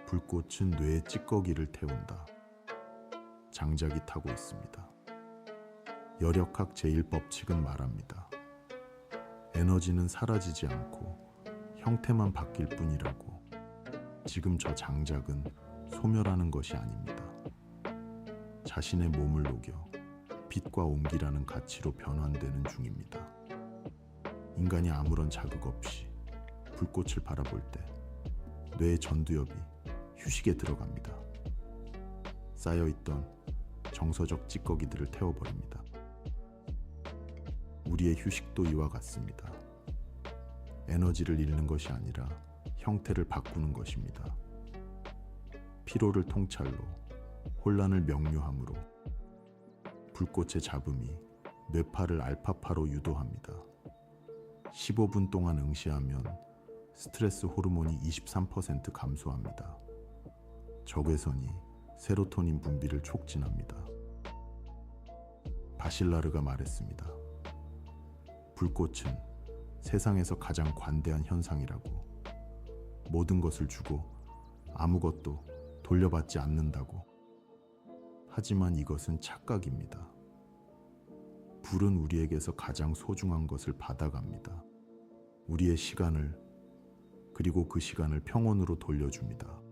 불꽃은 뇌의 찌꺼기를 태운다. 장작이 타고 있습니다. 열역학 제1법칙은 말합니다. 에너지는 사라지지 않고 형태만 바뀔 뿐이라고. 지금 저 장작은 소멸하는 것이 아닙니다. 자신의 몸을 녹여 빛과 온기라는 가치로 변환되는 중입니다. 인간이 아무런 자극 없이 불꽃을 바라볼 때 뇌의 전두엽이 휴식에 들어갑니다. 쌓여있던 정서적 찌꺼기들을 태워버립니다. 우리의 휴식도 이와 같습니다. 에너지를 잃는 것이 아니라 형태를 바꾸는 것입니다. 피로를 통찰로, 혼란을 명료함으로, 불꽃의 잡음이 뇌파를 알파파로 유도합니다. 15분 동안 응시하면 스트레스 호르몬이 23% 감소합니다. 적외선이 세로토닌 분비를 촉진합니다. 바실라르가 말했습니다. 불꽃은 세상에서 가장 관대한 현상이라고. 모든 것을 주고 아무것도 돌려받지 않는다고. 하지만 이것은 착각입니다. 불은 우리에게서 가장 소중한 것을 받아갑니다. 우리의 시간을, 그리고 그 시간을 평온으로 돌려줍니다.